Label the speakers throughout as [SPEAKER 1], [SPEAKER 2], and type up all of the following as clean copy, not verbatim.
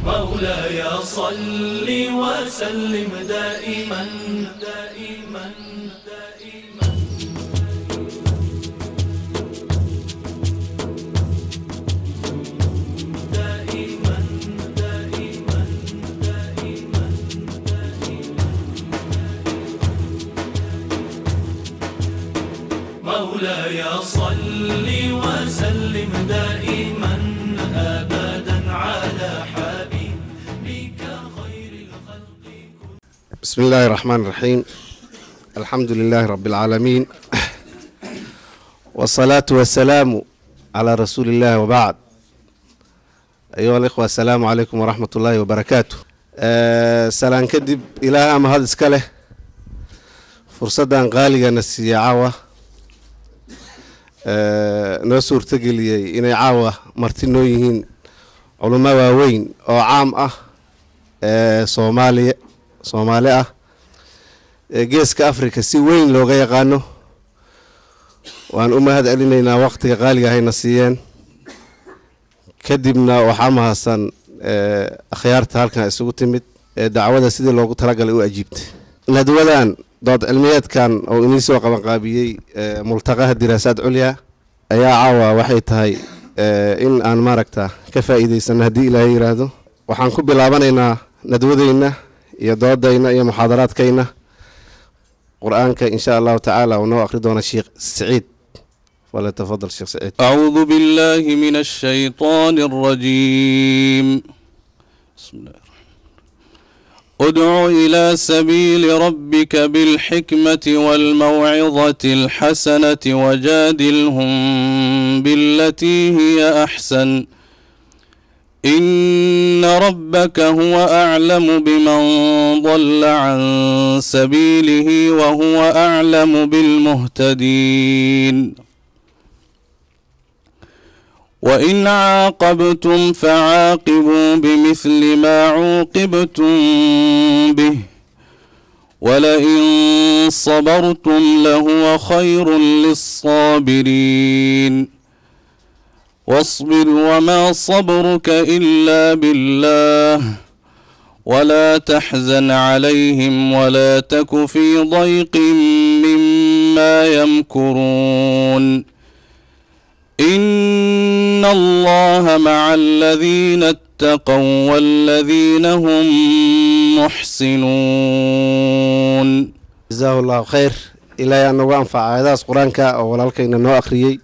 [SPEAKER 1] مولاي صل وسلم دائما دائما دائما دائما دائما دائما مولاي صل وسلم دائما أبدا على حبيبك خير الخلق.
[SPEAKER 2] بسم الله الرحمن الرحيم. الحمد لله رب العالمين، والصلاة والسلام على رسول الله، وبعد. أيها الإخوة، السلام عليكم ورحمة الله وبركاته. سلام كدب إلى ما هذا إسكاله فرصة غالية نسي عاوة نسور تقلي إن عاوة مرتينويهين علماء واوين أو عام Soomaaliya geeska Afrika si weyn looga yaqaano. waan u mahad celinaynaa waqtiga qaaliga hayna siiyeen. kadibna waxaa mahadsan akhyaarta halkan isugu timid ee dacwada sidii loogu talagalay u ajiibtay. nadwadan dood cilmiyeedkan oo inii soo qaban qaabiyey multaqaha diraasaad culya ayaa caawa waxay tahay in aan maaragta ka faa'iideysano haddii ilaahay yiraahdo. waxaan ku bilaabanaynaa nadwadeyna iyo doodayna iyo muxaadaraadkayna quraanka insha Allah ta'ala ونو أخري دونا الشيخ سعيد. فليتفضل الشيخ سعيد.
[SPEAKER 3] أعوذ بالله من الشيطان الرجيم. بسم الله ادع إلى سبيل ربك بالحكمة والموعظة الحسنة وجادلهم بالتي هي أحسن إن ربك هو أعلم بمن ضل عن سبيله وهو أعلم بالمهتدين وإن عاقبتم فعاقبوا بمثل ما عوقبتم به ولئن صبرتم لهو خير للصابرين واصبر وما صبرك إلا بالله ولا تحزن عليهم ولا تك في ضيق مما يمكرون إن الله مع الذين اتقوا والذين هم محسنون.
[SPEAKER 2] جزاه الله خير. إلى أن نوانفع هذا قرآنك أو لالكين نو أخريي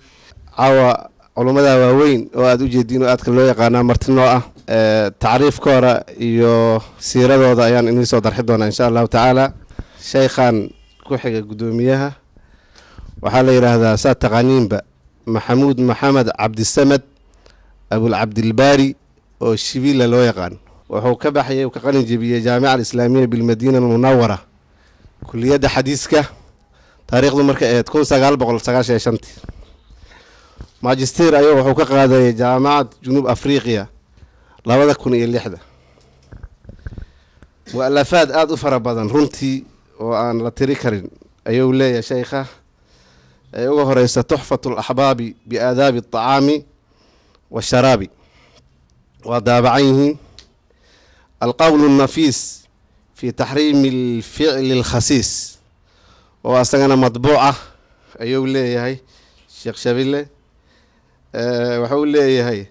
[SPEAKER 2] عاوى علماء واوين وأدو جدين وأدك لو يقانا مرتنوعة تعريف كورا iyo siiradooda ayaan inii soo darxi doonaa insha Allah ta'ala. sheekhan ku xiga gudoomiyaha waxaa la yiraahdaa saa taqaaniinba محمود محمد عبد السمد أبو العبد الباري أو الشبيلة لو يقان. وهو كبحي وكقلن جبية جامعة الإسلامية بالمدينة المنورة كلية حديثك تاريخ المركز تكون سجال بقول سجال شيء شنتي. ماجستير أيوه وهو كقاعدة جامعة جنوب أفريقيا لا بد يكون إلى لحظة. مؤلفات أفر بدن رنتي وأن لا تريكرين أيوه لا يا شيخة. أيوه رئيس تحفة الأحباب بآداب الطعام والشراب ودابعيه القول النفيس في تحريم الفعل الخسيس وأصلا مطبوعة أيوه لي هاي الشيخ شبيلة وحول لي هاي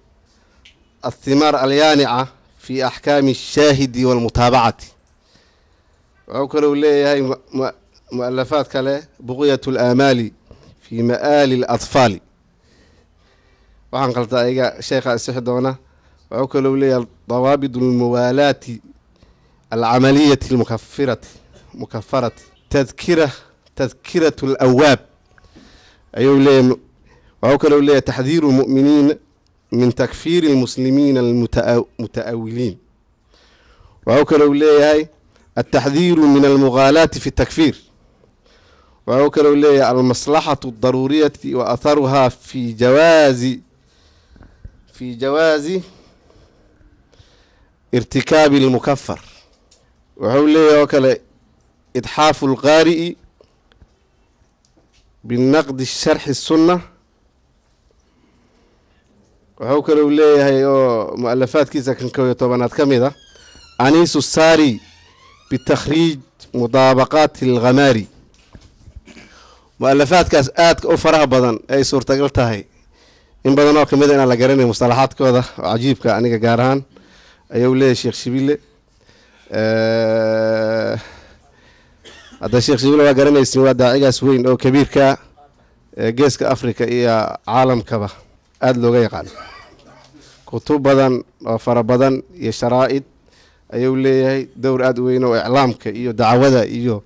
[SPEAKER 2] الثمار اليانعة في أحكام الشاهد والمتابعة وأكلوا لي هاي مؤلفات كلا بغية الآمال في مآل الأطفال وعن قلت أيها شيخ السحدونة وأكلوا لي ضوابط الموالاة العملية مكفرة تذكرة الأواب أيوه لي وأكلوا لي تحذير المؤمنين من تكفير المسلمين المتأولين وأكلوا لي هاي التحذير من المغالاة في التكفير وأكلوا لي المصلحة الضرورية وأثرها في جواز ارتكاب المكفر وحول لي وكل إتحاف القارئ بالنقد الشرح السنة wuxuu kale uu leeyahay oo mu'alafaadkiisa kan koob iyo tobanaad ka mid ah aniisu saari bitakhriij mudaabaqaati alghamaari mu'alafaadkaas aadka u faraha badan ay suurtagal tahay in badan oo kamid inaan la garanay mustalaxaadkooda oo cajiibka aniga gaar ahaan ayuu leeyahay sheekh Shibile hadda sheekh Shibile waa garanaysin waa daacigaas weyn oo kabiirka geeska Afrika iyo caalamkaba aad looga yaqaan kutub badan oo fara badan iyo sharaa'id ayuu leeyahay dowr aad u weyn oo iclaamka iyo dacwada iyo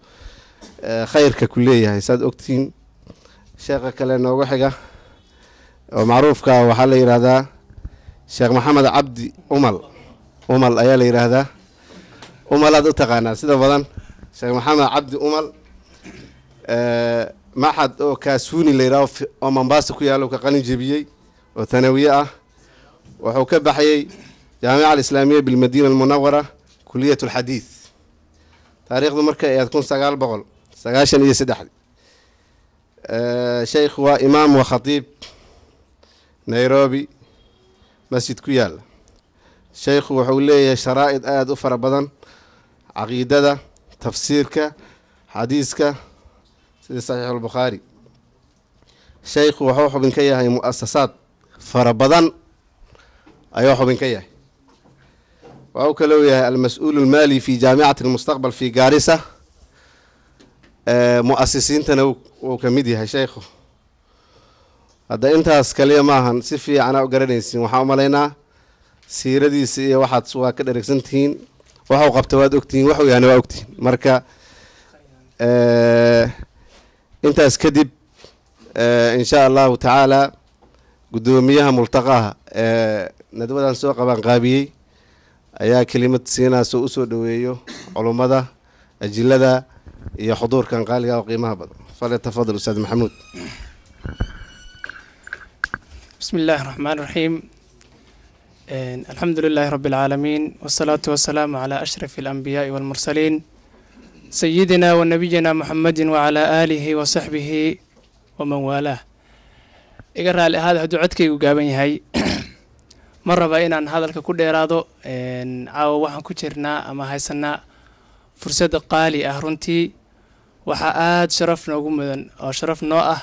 [SPEAKER 2] khayrka ku leeyahay saad ogtiin sheekha kale nooga xiga oo macruufka waxa la yiraahdaa sheekh maxamed cabdi umal ayaa la yiraahdaa umalaad u taqaanaa sida badan sheekh maxamed cabdi umal maxad oo kaasuuni la yiraahdo oo Mombasa ku yaalo ka qalin jabiyay oo tanawiye ah wuxuu ka baxayay jaamica al-islaamiyya bil madina al-munawwara kulliyat al-hadith taariikhdu markay aad 1993 sheekh waa imaam wa khatiib Nairobi masjid ku yaala sheekh wuxuu leeyahay sharaa'id aad u fara badan aqeedada tafsiirka xadiiska sida sahih al-bukhari sheekh wuxuu xubin ka yahay muassasaad fara badan ayuu xubin ka yahay wuxuu kale yahay al-mas'uul al-mali fi jaami'at al-mustaqbal fi Garissa muassisiintana uu ka mid yahay sheekhu hadda intaas kaliya maahan si fiican u garanaysiin waxa u maleynaa siiradiisa iyo waxaad waa ka dheregsantihiin waxa uu qabtay waad ogtihiin waxa uu yahay waa ogtihiin marka intaas kadib insha Allah ta'ala gudoomiyaha multaqaha nadwadan soo qaban qaabiyay ayaa kelimad siinaa soo soo dhaweeyo culumada ajilada iyo xuduurkan qaaliga oo qiimaha badan falyatafadal ustaad maxamuud
[SPEAKER 4] بسم الله الرحمن الرحيم الحمد لله رب العالمين والصلاة والسلام على أشرف الأنبياء والمرسلين سيدنا ونبينا محمد وعلى آله وصحبه ومن والاه إقرأ هذا دعتك وقابني هاي مرة بقينا هذا الكود يرادو عاو وحن كترنا أما هاي سنة فرصة قالي أهرنتي وحقات شرفنا وقمدن أو شرفنا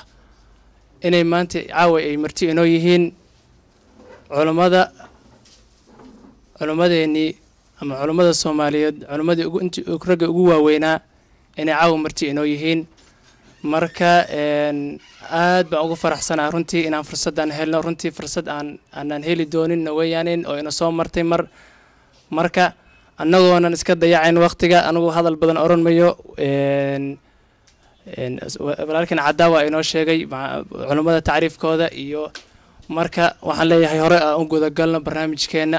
[SPEAKER 4] inay maanta caawa ay marti inoo yihiin culumadeeni ama culumada Soomaaliyeed culumadii ragga ugu waaweynaa inay caawa marti inoo yihiin marka aad baan ugu faraxsanahay runtii inaan fursadan helno runtii fursad aanan heli doonin weeyaan oo ina soo martay marka annagoonan iska dayacayn waqtiga anagu hadal badan oran mayo walaalkan cadaawa inoo sheegay culimada taariifkooda iyo marka waxaan leeyahay hore aan u guda galno barnaamijkeena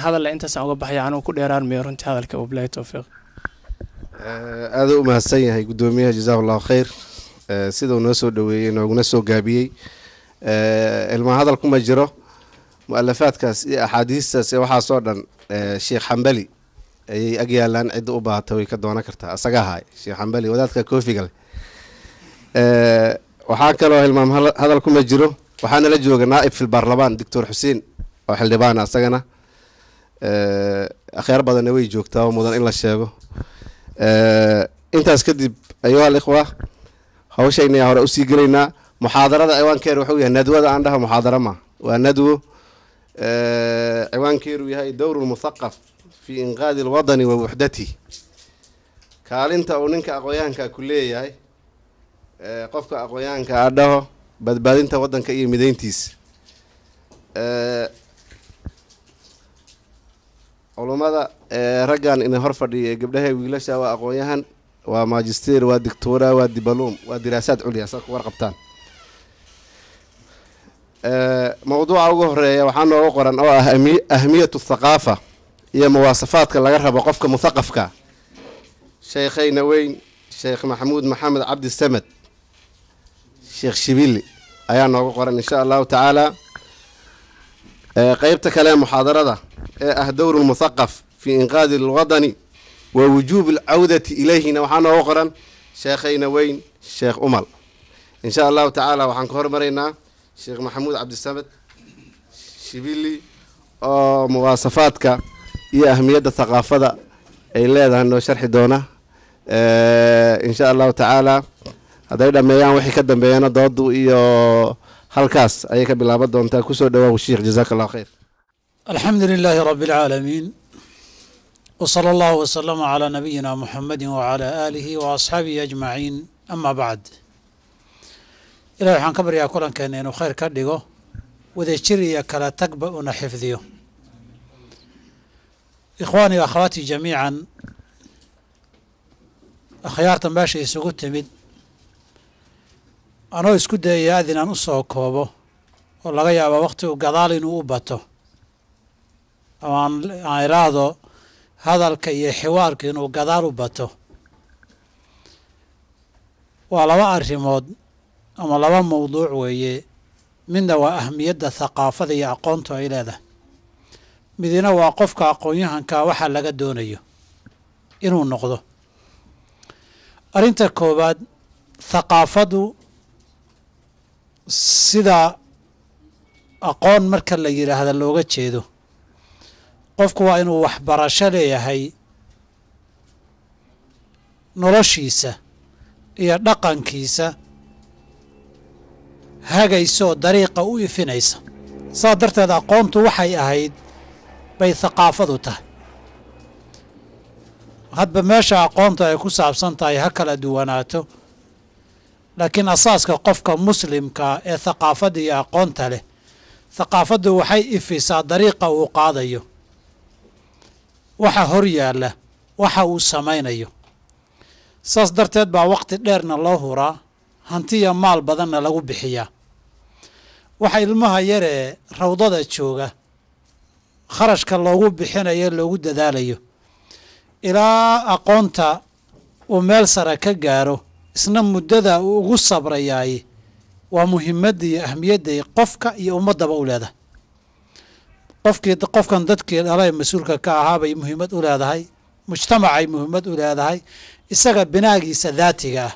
[SPEAKER 4] hadal intaas aan uga baxay aan ku dheeraarmayo runtii hadalka wabillahi tawfiiq
[SPEAKER 2] aad u mahadsan yahay gudoomiyaha jazakallahu khayr sidoo noo soo dhaweeyay nooguna soo gaabiyay ilma hadal kuma jiro mu'alafaadkaas iyo axaadiistaas waxa soo dhan sheekh Xambali ay agyaalaan cid u baahatay way ka doona kartaa asaga haay sheekh Xambali wadaadka koofiga waxa kale oo ilmaam hadal kuma jiro waxaana la jooga naa'ib fil baarlamaan Dr. Xuseen oo xildhibaan asagana akhyar badan way joogtaa oo mudan in la sheego intaas kadib ayuu al-ikhwa hawshayna hore u sii galeynaa muhaadarada ciwaankeedu wuxuu yahay nadwada aan dhaho muhaadara ma waa nadwo ciwaankeedu yahay dawrul muthaqaf في إنقاذ الوطن ووحدته كالنتا أو ننك أقويانك كلية قفك أقويانك أرده بدبادنتا وطن كأي مدينتيس علماء رجعن إن هرفدي قبلها ويلاشا وأقوياهن وماجستير ودكتوراه ودبلوم ودراسات عليا صار ورقبتان موضوع أوجه وحنا وقرن أو أهمية الثقافة هي مواصفات كلا جرها بقفك مثقفك شيخين وين شيخ محمد عبد السمد شيخ شبيلي أيانا وقرن إن شاء الله تعالى قيبت كلام محاضرة ده دور المثقف في إنقاذ الوطن ووجوب العودة إليه نوحنا وقرن شيخين وين شيخ إن شاء الله تعالى وحنكور مرينا شيخ محمود عبد السمد shibili oo muwaasafaadka iyo ahmiyadda thaqaafada ay leedahay noo sharxi doona insha allahu tacaala hadday dhammeeyaan wixii ka dambeeyana doodu iyo halkaas ayay ka bilaaban doontaa kusoo dhawaaw sheekh jazaaka allahu khayr
[SPEAKER 5] الحمد لله رب العالمين وصلى الله وسلم على نبينا محمد وعلى آله وأصحابه أجمعين أما بعد إلى وحان كبر يا كلان كان إنه خير كردقه وذي شرية كلا تقبأ ونحفظيه إخواني وأخواتي جميعا أخيار تنباشي سقوط تمد أنا اسكد يأذن أن أصعو كوبو والله غياب وقته قضال نوبته aan iraado hadalka iyo xiwaarka inuu gadaal u bato waa laba arrimood ama laba mawduuc weeye midna waa ahmiyadda thaqaafada iyo aqoontu ay leedahay midina waa qofka aqoon-yahanka waxa laga doonayo inuu noqdo arrinta koowaad thaqaafadu sida aqoon marka la yidhaahda looga jeedo qofku waa inuu waxbarasho leeyahay noloshiisa iyo dhaqankiisa hagaysa oo dariiqa u ifinaysa saa darteed aqoontu waxay ahayd bay thaqaafadu tahay hadba meesha aqoontu ay ku saabsan tahay ha kala duwanaato laakiin asaaska qofka muslimkaa ee thaqaafadda iyo aqoonta leh thaqaafaddu waxay ifisaa dariiqa uu qaadayo waxa hor yaalla waxa uu samaynayo saas darteed baa waqti dheerna loo huraa hantiya maal badanna lagu bixiyaa waxa ilmaha yaree rawdada jooga kharashka loogu bixinayo loogu dadaalayo ilaa aqoonta uu meel sare ka gaaro isna muddada uu ugu sabrayaay waa muhiimadda iyo ahmiyadday qofka iyo ummaddaba u leedahay qofkan dadkii dhalay mas-uulka ka ahaa bay muhiimad u leedahay mujtamacay muhiimad u leedahay isaga binaagiisa daatiga ah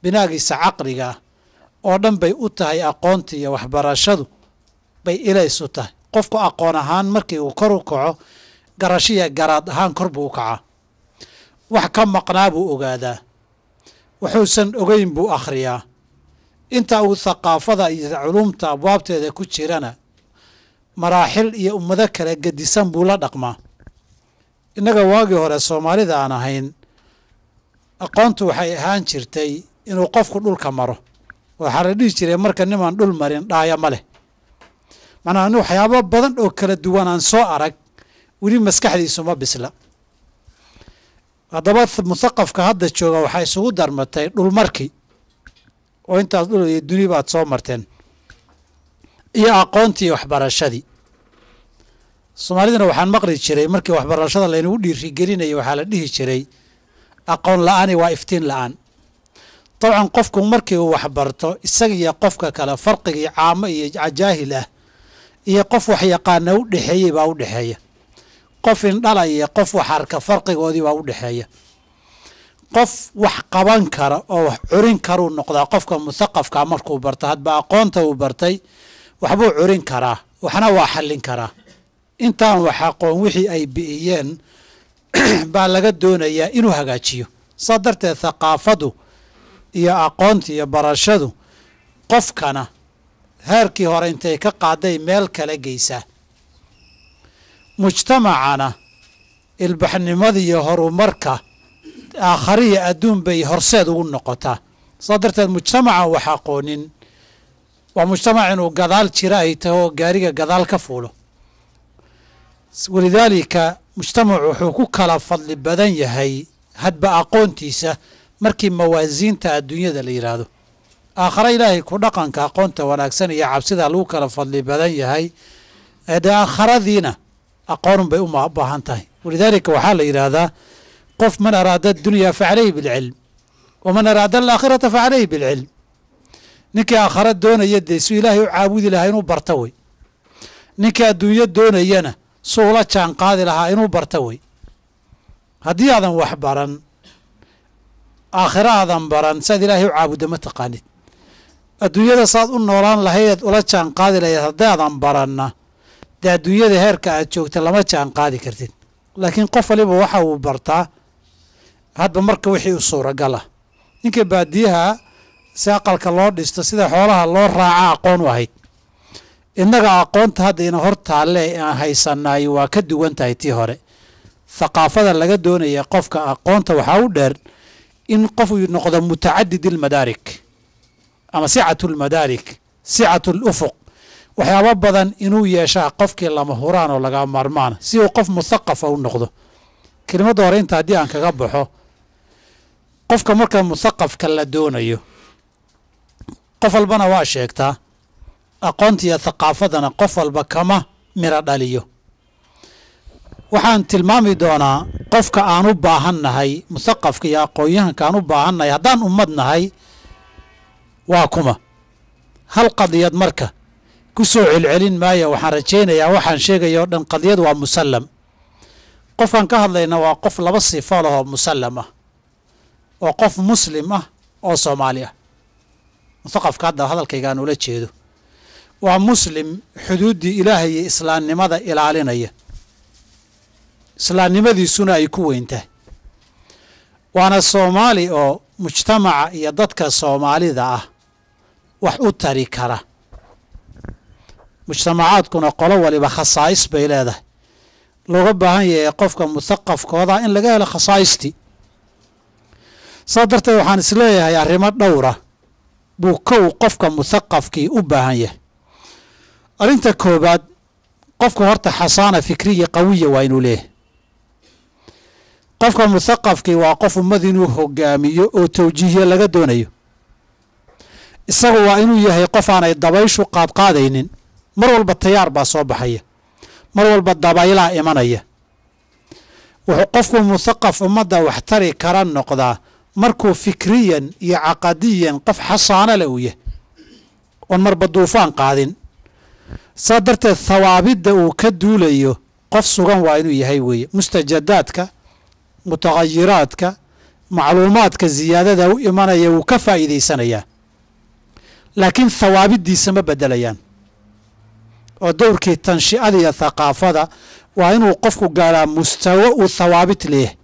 [SPEAKER 5] binaagiisa caqliga ah oo dhan bay u tahay aqoonta iyo waxbarashadu bay ilays u tahay qofku aqoon ahaan markii uu kor u kaco garashiya garaad ahaan kor buu u kacaa wax ka maqnaa buu ogaadaa wuxuusan ogeyn buu akhriyaa inta uu thaqaafada iyo culumta abwaabteeda ku jirana maraaxil iyo ummado kale gedisan buu la dhaqmaa innaga waagii hore soomaalida aan ahayn aqoontu waxay ahaan jirtay inuu qofku dhulka maro waxaa la dhihi jiray marka nimaan dhul marin dhaaya ma leh macnaha in waxyaabo badan oo kala duwan aan soo arag weli maskaxdiisu ma bisla haddaba muthaqafka hadda jooga waxay isugu darmatay dhulmarkii oo intaas dhul iyo duni baad soo marteen iyo aqoontii waxbarashadii soomaalidana waxaan maqli jiray markii waxbarashada laynagu dhiirigelinaya waxaa la dhihi jiray aqoon la-aani waa iftiin la-aan dabcan qofku markii uu waxbarto isaga iyo qofka kale farqigii caamo iyo jaahil ah iyo qof wax yaqaana u dhexeeyey baa u dhexeeya qof indhala iyo qof wax arka farqigoodii baa u dhexeeya qof wax qaban kara oo wax curin karuu noqdaa qofka muthaqafka markuu barto hadba aqoonta uu bartay waxbuu curin karaa waxna waa xallin karaa intaan wax aqoon wixii ay bi'iyeen baa laga doonayaa inuu hagaajiyo saa darteed thaqaafadu iyo aqoonta iyo barashadu qofkana heerkii hore intay ka qaaday meel kala geysaa mujtamacana ilbaxnimada iyo horumarka aakhariya adduun bay horseed ugu noqotaa saa darteed mujtamacan wax aqoonin waa mujtamac inuu gadaal jira ay tahay oo gaariga gadaal ka fuulo walidaalika mujtamacu wuxuu ku kala fadli badan yahay hadba aqoontiisa markii mawaasiinta adduunyada la yidhaahdo aakhare ilaahay ku dhaqanka aqoonta wanaagsan iyo cabsida lagu kala fadli badan yahay dee aakharadiina aqoonun bay u baahan tahay walidaalika waxaa la yidhaahdaa qof man araada addunya facalayhi bilcilm waman araada alaakhirata facalayhi bilcilm ninkii aakhara doonaya dee suu ilaahay u caabudi lahaa inuu barto wey ninkii adduunyo doonayana suu ula jaan qaadi lahaa inuu barto wey haddii aadan wax baran aakhira aadan baran saad ilaahay u caabudda ma taqaanid adduunyada saad u noolaan lahayd ula jaan qaadi lahayd haddii aadan baranna dee adduunyada heerka aad joogta lama jaan qaadi kartid laakiin qof waliba waxa uu bartaa hadba marka wixii u suuragal ah ninka baadiyaha si aqalka loo dhisto sida xoolaha loo raaca aqoon u ahayd innaga aqoonta hadda ina hor taalle aan haysanaay waa ka duwan tahay tii hore thaqaafada laga doonaya qofka aqoonta waxaa u dheer in qofu noqdo mutacadid ilmadaarik ama sicatu lmadaarik sicatu lufuq waxyaabo badan inuu yeeshaa qofkii lama huraan oo laga maarmaan si uu qof muthaqafa u noqdo kelimadda hore inta haddii aan kaga baxo qofka marka muthaqafka la doonayo qof walbana waa sheegtaa aqoonta iyo thaqaafadana qof walba kama miro dhaliyo waxaan tilmaami doonaa qofka aan u baahannahay muthaqafka iyo aqoon-yahanka aan u baahannahay haddaan ummad nahay waa kuma hal qadiyad marka ku soo celcelin maayo waxaan rajaynayaa waxaan sheegaya o dhan qadiyad waa musallam qofkaan ka hadlayna waa qof laba sifo lahoo musallam ah oo qof muslim ah oo soomaali ah muthaqafka hadda hadalkaygaan ula jeedo waa muslim xuduuddii ilaahay iyo islaamnimada ilaalinaya islaamnimadiisuna ay ku weyn tahay waana soomaali oo mujtamaca iyo dadka soomaalida ah wax u tari kara mujtamacaadkuna qolo waliba khasaa'is bay leedahay looga baahan yahay qofka muthaqafkooda in laga helo khasaaistii saa darteed waxaan isleeyahay arrimo dhowra buu kow qofka muthaqafkii u baahan yahay arrinta koobaad qofka horta xasaana fikriya qawiya waa inuu leeyahay qofka muthaqafkii waa qof ummad inuu hogaamiyo oo tawjiihiye laga doonayo isagu waa inuu yahay qof aanay dabayshu qaadqaadaynin mar walba tayaar baa soo baxaya mar walba dabaylaa imanaya wuxuu qofku muthaqaf ummadda wax tari kara noqdaa markuu fikriyan iyo caqadiyan qof xasaano leh uu yahay oon marba duufaan qaadin saa darteed thawaabidda uu ka duulayo qof sugan waa inuu yahay weeye mustajadaadka mutagayiraadka macluumaadka ziyaadada u imanaya wuu ka faa'iidaysanayaa laakiin thawaabiddiisa ma beddelayaan oo dowrkii tanshi'ada iyo thaqaafada waa inuu qofku gaadhaa mustawo uu thawaabit leeyahay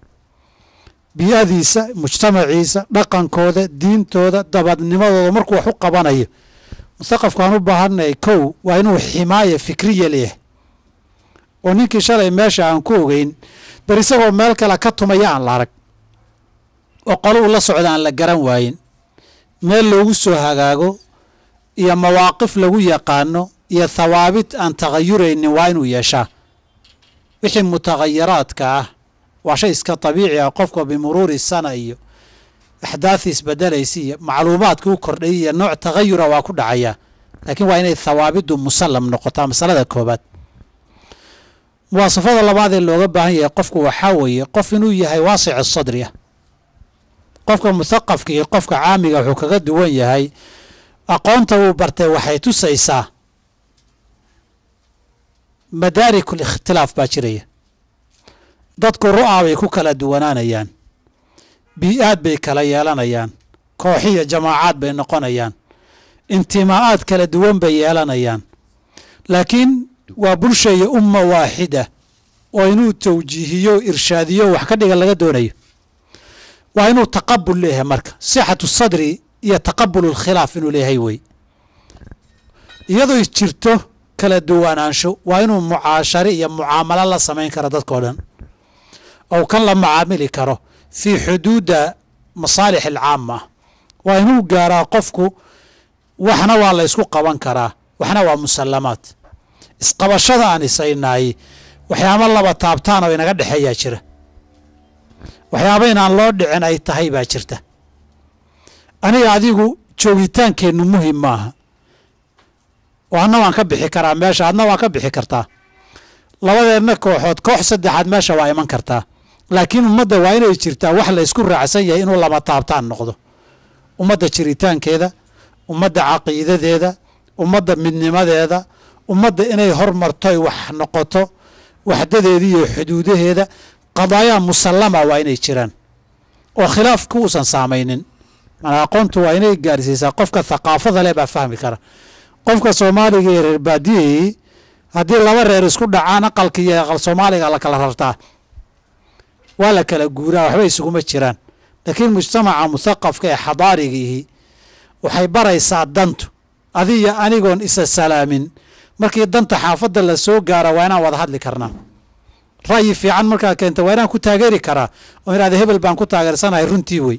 [SPEAKER 5] biyadiisa mujtamaciisa dhaqankooda diintooda dabadnimadooda markuu wax u qabanayo muthaqafkaan u baahanay kow waa inuu ximaaya fikriya leeyahay oo ninkii shalay meesha aan ku ogeyn bar isagoo meel kale ka tumaya aan la arag oo qolo uu la socda aan la garan waayin meel loogu soo hagaago iyo mawaaqif lagu yaqaano iyo thawaabit aan tagayuraynin waa inuu yeeshaa wixii mutagayiraadka ah waa shay iska dabiici ah qofka bimuruuri sana iyo axdaadii isbedelaysa iyo macluumaadka u kordhay iyo nooc tagayura waa ku dhacayaa laakiin waa inay thawaabiddu musallam noqotaa masalada koobaad muwaasafada labaad ee looga baahan yahay qofku waxaa weeye qof inuu yahay waasic sadri ah qofka muthaqafka iyo qofka caamiga wuxuu kaga duwan yahay aqoonta uu bartay waxay tusaysaa madaarikul ikhtilaaf baa jiraya dadku ru'aa bay ku kala duwanaanayaan bii'aad bay kala yeelanayaan kooxiyo jamaacaad bay noqonayaan intimaa'aad kala duwan bay yeelanayaan laakiin waa bulsha iyo umma waaxida oo inuu tawjiihiyo irshaadiyo wax ka dhiga laga doonayo waa inuu taqabul leeyahay marka sixatu sadri iyo taqabul alkhilaaf inuu leeyahay wey iyadoo jirto kala duwanaansho waa inuu mucaashare iyo mucaamalo la samayn karo dadkao dhan oo kan la macaamili karo fii xuduuda masaalix alcaama waa inuu gaaraa qofku waxna waa la ysku qaban karaa waxna waa musallamaad isqabashada aan isaynaay waxyaaba laba taabtaan oo inaga dhexeeyaa jira waxyaaba inaan loo dhicin ay tahay baa jirta aniga adigu joogitaankeennu muhim maaha oo adna waan ka bixi karaa meesha adna waan ka bixi kartaa labadeenna kooxood koox saddexaad meesha waa iman kartaa laakiin ummadda waa inay jirtaa wax la ysku raacsan yahay inuu lama taabtaan noqdo ummadda jiritaankeeda ummadda caqiidadeeda ummadda midnimadeeda ummadda inay hormarto ay wax noqoto waxdadeeda iyo xuduudaheeda qadaayaa musallama waa inay jiraan oo khilaafku uusan saamaynin mana aqoontu waa inay gaarsiisaa qofka thaqaafada leh baa fahmi kara qofka soomaaliga ee reer baadiyey haddii laba reer isku dhacaan aqalka iyo aqal soomaaliga la kala rartaa waa la kala guuraa waxba isuguma jiraan laakiin mujtamaca muthaqafka ee xadaarigiihi waxay baraysaa dantu adiyo anigoon isa salaamin markii danta xaafadda la soo gaara waa inaan wada hadli karnaa ra'yi fiican markaa keenta waa inaan ku taageeri karaa oo idhahda hebel baan ku taageersanahay runtii wey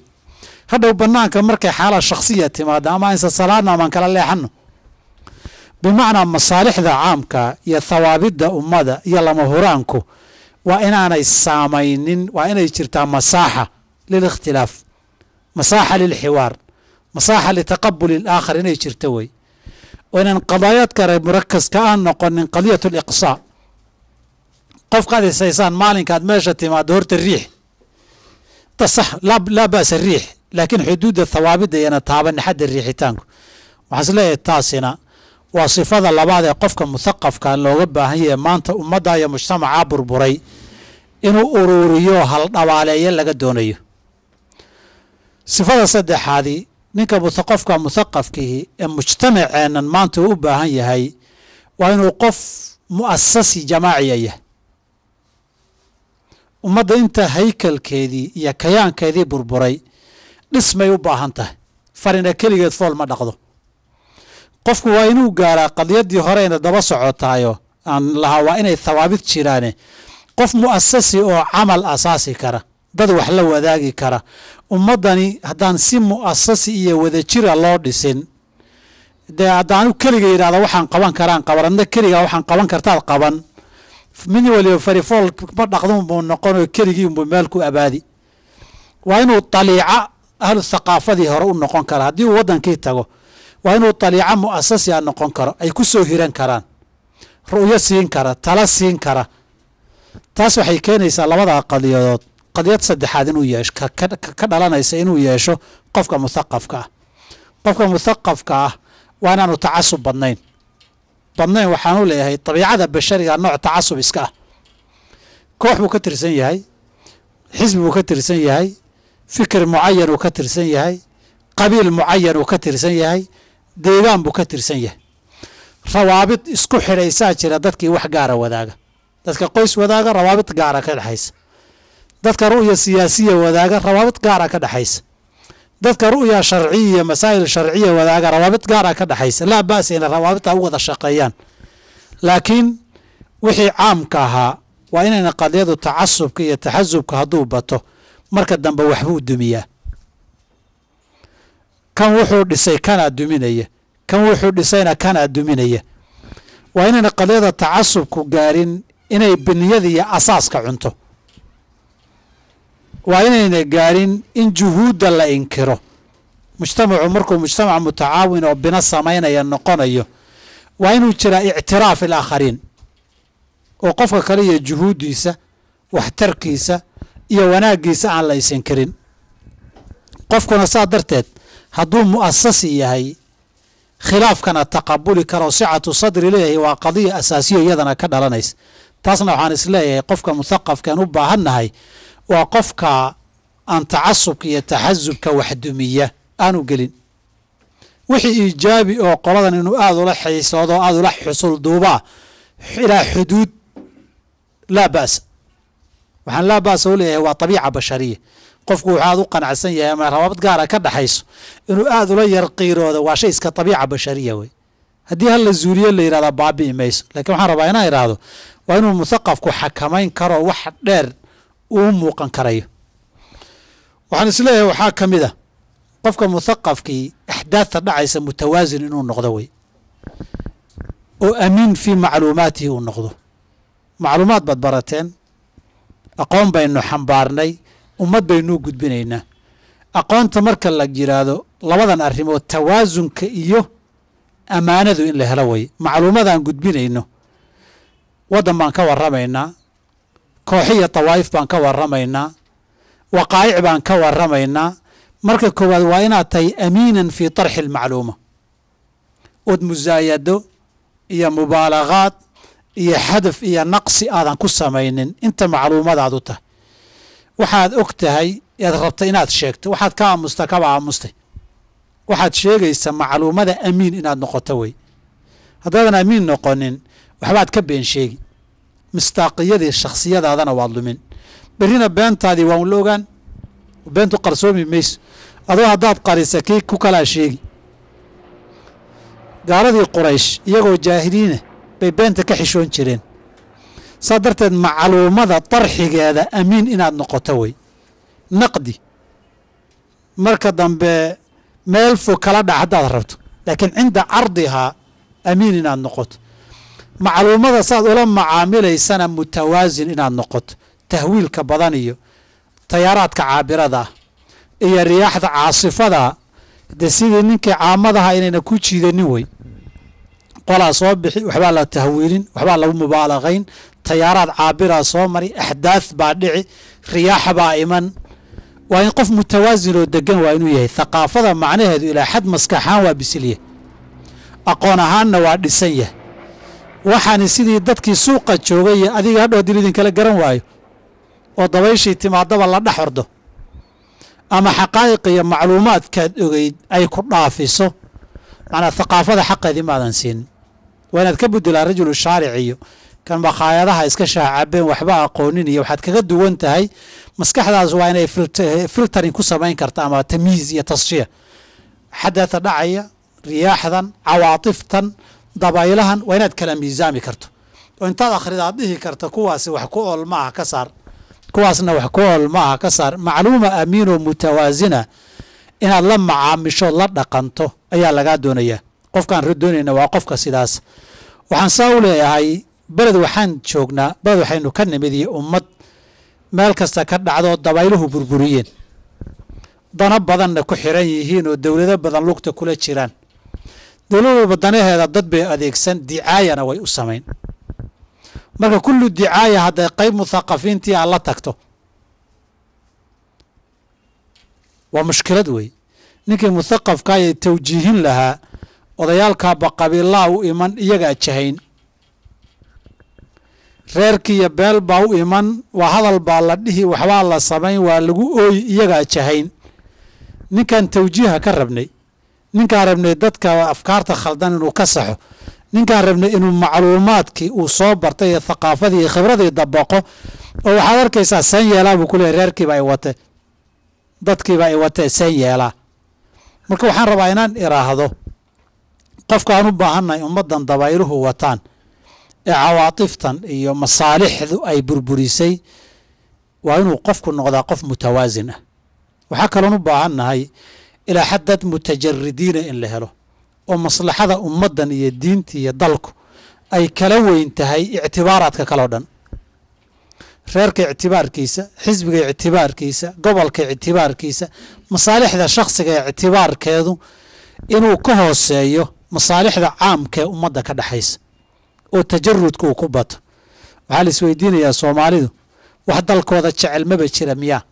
[SPEAKER 5] hadhow bannaanka markay xaalad shakhsiya timaada ama isa salaadno amaan kala leexanno bimacnaa masaalixda caamka iyo thawaabidda ummada iyo lama huraanku waa inaanay saamaynin waa inay jirtaa masaaxa lilikhtilaaf masaaxa lilxiwaar masaaxa litaqabuli alaakhar inay jirto wey oo inaan qadaayaad kale murakaska aan noqonin qadiyat aliqsaa qofkaad isaysaan maalinkaad meesha timaado horta riix sax laa ba'sa riix laakiin xuduudda thawaabidda iyana taabanni xadda riixitaanku waxaan is leeyahay taasina waa sifada labaad ee qofka muthaqafka looga baahan yahay maanta ummadda iyo mujtamacaa burburay inuu ururiyo haldhabaaleeyo laga doonayo sifada saddexaadii ninka qofka muthaqafkihi ee mujtamaceennan maanta uu u baahan yahay waa inuu qof mu'asasi jamaaciya yahay ummadda inta haykalkeedii iyo kayaankeedii burburay dhismay u baahan tahay farina keligeed fool ma dhaqdo qofku waa inuu gaaraa qadiyaddii horeyna daba socotaayo aan lahaa waa inay thawaabid jiraane qof mu'asasi oo camal asaasi kara dad wax la wadaagi kara ummaddani haddaan si mu'asasi iyo wadajira loo dhisin dee haddaanu keliga yidhahda waxaan qaban karaan qaban adna keligaa waxaan qaban kartaad qaban mid waliba farifool ma dhaqdun buu noqonoo keligiinbuu meel ku abaadi waa inuu daliica ahlu thaqaafadii hore u noqon kara haddii uu waddankii tago waa inuu daliica mu'asasi a noqon karo ay ku soo hiran karaan ru'yo siin kara tala siin kara taas waxay keenaysaa labadaa qadiyadood qadiyad saddexaad inuu yeesho ka dhalanaysa inuu yeesho qofka muthaqafka ah qofka muthaqafka ah waa inaanu tacasub badnayn waxaanu leeyahay dabiicada bashariga nooc tacasub iska ah koox buu ka tirsan yahay xisbi buu ka tirsan yahay fikir mucayan uu ka tirsan yahay qabiil mucayan uu ka tirsan yahay deegaan buu ka tirsan yahay rawaabid isku xidhaysaa jira dadkii wax gaara wadaaga dadka qoys wadaaga rawaabid gaara ka dhexaysa dadka ru'ya siyaasiya wadaaga rawaabid gaara ka dhexaysa dadka ru'ya sharciya iyo masaa'il sharciya wadaaga rawaabid gaara ka dhexaysa laa ba'sa inay rawaabidta u wada shaqeeyaan laakiin wixii caamka ahaa waa inayna qadiyadu tacasubka iyo taxasubka hadduu bato marka dambe waxbuu dumiyaa kan wuxuu dhisay kanaa duminaya kan wuxuu dhisayna kanaa duminaya waa inayna qadiyada tacasubku gaarin inay biniyada iyo asaaska cunto waa inayna gaarin in juhuudda la inkiro mujtamacu markuu mujtamac mutacaawin oo bina samaynaya noqonayo waa inuu jiraa ictiraaf ilaakhariin oo qofka kale iyo juhuuddiisa waxtarkiisa iyo wanaaggiisa aan la isinkirin qofkuna saa darteed hadduu mu'asasi yahay khilaafkana taqabuli karo sicatu sadri leeyahay waa qadiya asaasiyo iyadana ka dhalanaysa taasna waxaan isleeyahay qofka muthaqafkaan u baahannahay waa qofka aan tacasubka iyo taxasubka waxdumiya aanu gelin wixii iijaabi oo qoladan inuu aada ula xiisoodo aada ula xusul duubaa ilaa xuduud laa ba'sa waxaan laa ba'sa u leeyahay waa tabiica bashariya qofku wuxuu aada u qanacsan yahay ama rawaabad gaara ka dhaxayso inuu aada ula yar qiiroodo waa shay iska tabiica bashariya wey haddii hal la zuuliyo la yidhahdaa baabi'i mayso laakiin waxaan rabaa inaan idhaahdo waa inuu muthaqafku xakamayn karo wax dheer uu muuqan karayo waxaan isleeyahay waxaa ka mid a qofka muthaqafkii axdaadta dhacaysa mutawaasin inuu noqdo wey oo amiin fii macluumaatihi uu noqdo macluumaad baad barateen aqoon baynu xambaarnay ummad baynuu gudbinaynaa aqoonta marka la yidhaahdo labadan arrimood tawaasunka iyo ammaanadu in la helo way macluumadaan gudbinayno waddan baan ka warramaynaa kooxiya tawaa'if baan ka warramaynaa waqaa'ic baan ka warramaynaa marka koowaad waa inaad tahay amiinan fii tarxi almacluuma ood musaayado iyo mubaalagaad iyo hadaf iyo naqsi aadan ku samaynin inta macluumadaad u tahay waxaad og tahay ead rabta inaad sheegto waxaad ka aamusta kaba aamustay waxaad sheegaysa macluumada amiin inaad noqoto wey haddaadan amiin noqonin waxbaad ka been sheegi mistaaqiyadii shakhsiyadaadana waad lumin berrina beentaadii waan la ogaan beentu qarsoomi mayso adoo haddaad qarisa kii ku kalaa sheegi gaaladii quraysh iyagoo jaahiliina bay beenta ka xishoon jireen saa darteed macluumada darxigeeda amiin inaad noqoto wey naqdi marka dambe meel fog kala dhac haddaad rabto laakiin cinda cardihaa amiin inaad noqoto macluumada saad ula macaamilaysana mutawaasin inaad noqoto tahwiilka badan iyo tayaaraadka caabirada ah iyo riyaaxda caasifadaa dee sidii ninkii caamadaha inayna ku jiidanin wey qolaa soo bixi waxbaa la tahwiilin waxbaa lagu mubaalaqayn tayaaraad caabiraa soo mari axdaad baa dhici riyaaxa baa iman waa in qof mutawaasin oo degan waa inuu yahay thaqaafada macnaheedu ilaa xad maskaxaan waa bisilya aqoon ahaanna waa dhisan yahay waxaani sidii dadkii suuqa joogay iyo adiga hadhow haddii idinkala garan waayo oo dabayshii timaadaba la dhex ordo ama xaqaa'iq iyo macluumaadkaad ogeyd ay ku dhaafiso macnaa thaqaafada xaqeedii maadan siinin waa inaad ka bedelaa rajulu shaaric iyo kan makhaayadaha iska shaacabeen waxba aqoonin iyo waxaad kaga duwan tahay maskaxdaas waa inay filtering ku samayn karta ama tamyiiz iyo tasjiya xadatha dhacaya riyaaxdan cawaatiftan dabaylahan waa inaad kala miisaami karto oo intaad akhrida aad dhihi karta kuwaasi wax ku ool ma aha ka saar kuwaasna wax ku ool ma aha ka saar macluuma amiinoo mutawaasina inaad la macaamishood la dhaqanto ayaa lagaa doonayaa qofkaan doonayna waa qofka sidaas waxaan saa u leeyahay beled waxaan joognaa beled waxaynu ka nimid iyo ummad meel kasta ka dhacdoo dabayluhu burburiyeen dana badanna ku xiran yihiin oo dowlado badan lugta kula jiraan dowlad walba danaheeda dad bay adeegsan dicaayana way u samayn marka kullu dicaaya hadday qayb muthaqafiintii aad la tagto waa mushkilad wey ninkii muthaqafka ayay tawjiihin lahaa odayaalkaaba qabiilaa u iman iyagaa jahayn reerkii iyo beel baa u iman waa hadal baa la dhihi waxbaa la samayn waa lagu ooyi iyagaa jahayn ninkan tawjiiha ka rabnay ninkaan rabnay dadka afkaarta khaldan inuu ka saxo ninkaan rabnay inuu macluumaadkii uu soo bartay iyo thaqaafadii iyo khibradii dabaqo oo waxaad arkaysaa seen yeelaa buu ku leeyahy reerkiiba ay wate dadkiiba ay watee seen yeelaa marka waxaan rabaa inaan iraahdo qofkaan u baahannahay ummaddan dabayluhu wataan ee cawaatiftan iyo masaalixdu ay burburisay waa inuu qofku noqdaa qof mutawaasin ah waxaa kaloon u baahannahay ilaa xad dad mutajaridiina in la helo oo maslaxada ummaddan iyo diinta iyo dalku ay kala weyn tahay ictibaaraadka kaleo dhan reerka ictibaarkiisa xisbiga ictibaarkiisa gobolka ictibaarkiisa masaalixda shakhsiga ictibaarkeedu inuu ka hooseeyo masaalixda caamka ee ummadda ka dhexaysa oo tajarudka uu ku bato waxaa la isweydiinayaa soomaalidu wax dalkooda jecel maba jira miyaa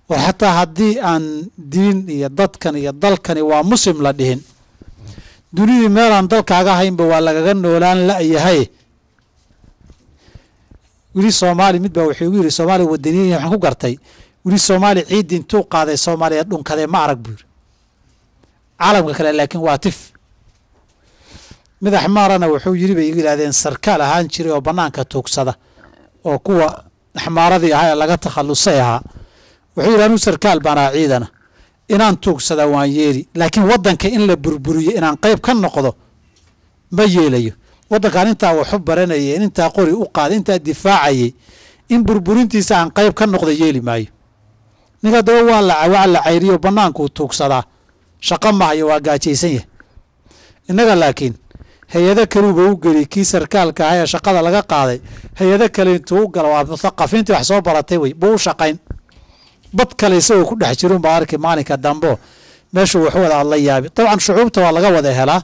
[SPEAKER 5] war xataa haddii aan diin iyo dadkan iyo dalkani waa muslim la dhihin dunidii meelaan dalkaaga haynba waa lagaga noolaan la'yahay wili soomaali mid baa wuxuu igu yidhi soomaaliya wadaniya waxaan ku gartay wili soomaali ciiddi intuu qaaday soomaaliya dhunkadee ma arag buu yidhi caalamka kale laakiin waa tif mid axmaarana wuxuu yidhi bay igu yidhahdeen sarkaal ahaan jiray oo bannaanka tuugsada oo kuwa axmaaradii ahaa ee laga takhallusay ahaa wuxuu yidhi anuu sarkaal baanaa ciidana inaan tuugsada waan yeeli laakiin waddanka in la burburiyo inaan qayb ka noqdo ma yeelayo waddankaan intaa waxu baranayay intaa qori u qaaday intaa difaacayay in burburintiisa aan qayb ka noqdo yeeli maayo ninka daba waa la cayriyo bannaankuu tuugsadaa shaqo mahayo waa gaajaysan yahay innaga laakiin hay-ado kaluuba u geli kii sarkaalka ahaa ee shaqada laga qaaday hay-ado kale intuu u galo waa muthaqafiintii wax soo baratay wey buu u shaqayn bad kale isagoo ku dhex jirun baa arki maalinka dambo meeshuu wax wada la yaabi dabcan shucuubta waa laga wada helaa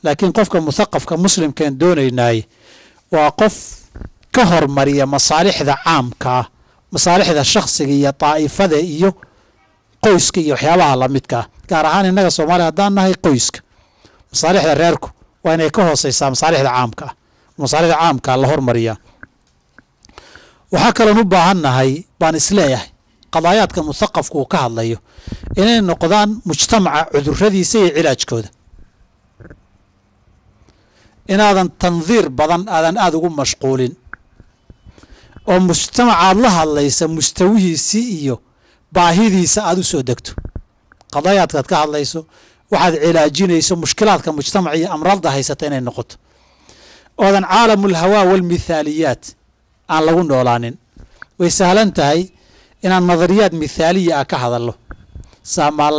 [SPEAKER 5] laakiin qofka muthaqafka muslimkaan doonaynaaye waa qof ka hormariya masaalixda caamka ah masaalixda shakhsiga iyo daa'ifada iyo qoyska iyo waxyaabaha lamidka ah gaar ahaan innaga soomaaliya haddaan nahay qoyska masaalixda reerku waa inay ka hooseysaa masaalixda caamka ah masaalixda caamka la hormariyaa waxaa kaloon u baahan nahay baan isleeyahay qadaayaadka muthaqafku uu ka hadlayo inay noqdaan mujtamaca cuduradiisa iyo cilaajkooda inaadan tandiir badan aadan aada ugu mashquulin oo mujtamacaad la hadlaysa mustawihiisii iyo baahidiisa aada u soo degto qadaayaadkaad ka hadlayso waxaad cilaajinayso mushkilaadka mujtamaca iyo amraadda haysata inay noqoto oodan caalamulhawaa walmithaaliyaat aan lagu noolaanin way sahlan tahay inaan nadariyaad mithaaliya ah ka hadallo saamaa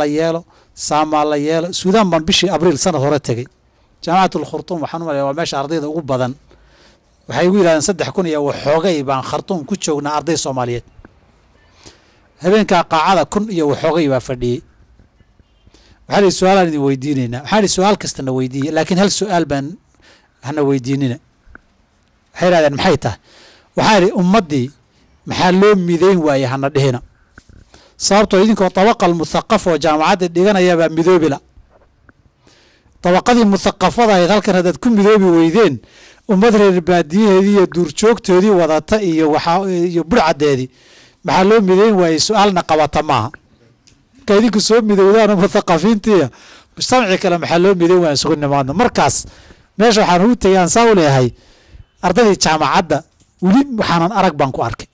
[SPEAKER 5] la yeelo suudaan baan bishii abriil sanad hore tegey jaamacatul khurtuum waxaan u malaya waa meesha ardayda ugu badan waxay igu yidhahdeen 3,000 iyo waxoogay baan khartuum ku joognaa arday soomaaliyeed habeenkaa qaacada 1,000 iyo waxoogay baa fadhiyey waxaa lihi su-aalaan idin weydiinaynaa waxaa lihi su-aal kastana weydiiye laakiin hal su-aal baan hana weydiinina waxay yidhahdeen maxay tahay waxaa idhi ummaddii maxaa loo midayn waaye hana dhihina sababtoo idinkoo tabaqal muthaqaf oo jaamacadda dhiganayabaa midoobila dabaqadii muthaqafada ahayd halkan haddaad ku midoobi weydeen ummad reer baadiyaheedii iyo duurjoogtoodii wadata iyo iyo burcadeedii maxaa loo midayn waayey su-aalna qabata maaha marka idinku soo midowdaanoo muthaqafiintiiya mujtamacii kale maxaa loo midayn waaya isugu nimaadno markaas meesha waxaan ugu tegay aan saa u leeyahay ardaydii jaamacadda weli waxaanan arag baan ku arkay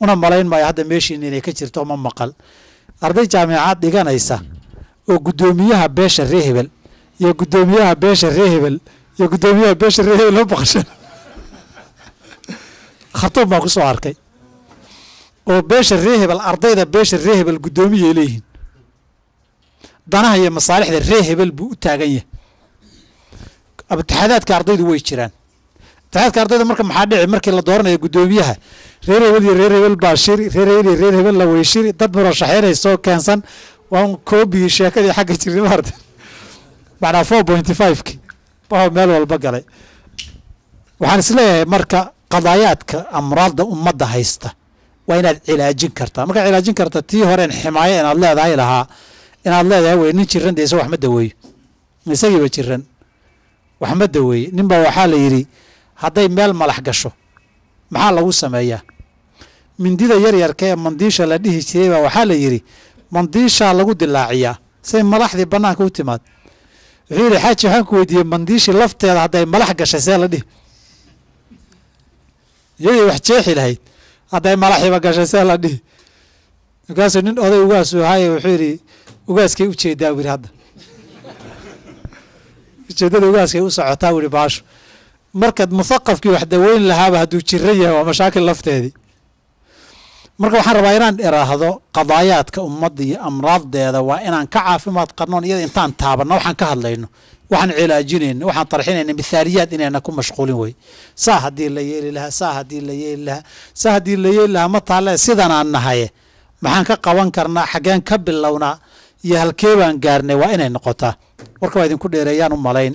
[SPEAKER 5] una malayn maayo hadda meeshiina inay ka jirto ma maqal arday jaamacad dhiganaysa oo guddoomiyaha beesha reer hebel iyo guddoomiyaha beesha reer hebel iyo guddoomiyaha beesha reer hebel la baqashan khartuum baan ku soo arkay oo beesha reer hebel ardayda beesha reer hebel guddoomiyay leeyihiin danaha iyo masaalixda reer hebel buu u taagan yahay abtixaadaadka ardaydu way jiraan abtixaadka ardayda marka maxaa dhici markii la dooranayo guddoomiyaha reer hebel iyo reer hebel baa shiri reer hebel iyo reer hebel la weyshiri dad murashaxeynay soo keensan waan koobiyey sheekadii xagga jirnay maarta macnaa 4.5ki waa meel walba galay waxaan isleeyahay marka qadaayaadka amraadda ummadda haysta waa inaad cilaajin kartaa markaad cilaajin karta tii horeen ximaayo inaad leedahay lahaa inaad leedahay wey nin jiran dee wax ma daweeyo isagiiba jiran wax ma daweeye ninbaa waxaa la yidhi hadday meel malax gasho maxaa lagu sameeyaa mindida yaryarka ee mandiisha la dhihi jiray baa waxaa la yidhi mandiishaa lagu dilaaciyaa say malaxdii bannaanka u timaad wuxuu yidhi xaaji waxaan ku weydiiyey mandiishii lafteeda hadday malax gashay see la dhihi iyadii wax jeexi lahayd hadday malaxiiba gashay see la dhihi markaasuu nin oday ugaasu ahaaye wuxuu yidhi ugaaskay ujeedaa buu yidhi hadda ujeeddada ugaaskay u socotaa buu yidhi baashu markaad muthaqafkii wax daweyn lahaaba hadduu jiran yahay waa mashaakil lafteedii marka waxaan rabaa inaan iraahdo qadaayaadka ummadda iyo amraaddeeda waa inaan ka caafimaad qarnoon iyada intaan taabanno waxaan ka hadlayno waxaan cilaajinayno waxaan tarxinayna mithaaliyaad inayna ku mashquulin wey saa haddii la yeeli lahaa saa haddii la yeeli lahaa saa haddii la yeeli lahaa ma taalle sidanaan nahaye maxaan ka qaban karnaa xaggeen ka bilownaa iyo halkee baan gaarnay waa inay noqotaa warka waa idinku dheereeyaan u malayn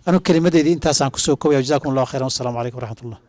[SPEAKER 5] anu kelimadeydii intaasaan kusoo kobaya jazakum allahu khayran wassalaamu calaykum waraxmat ullah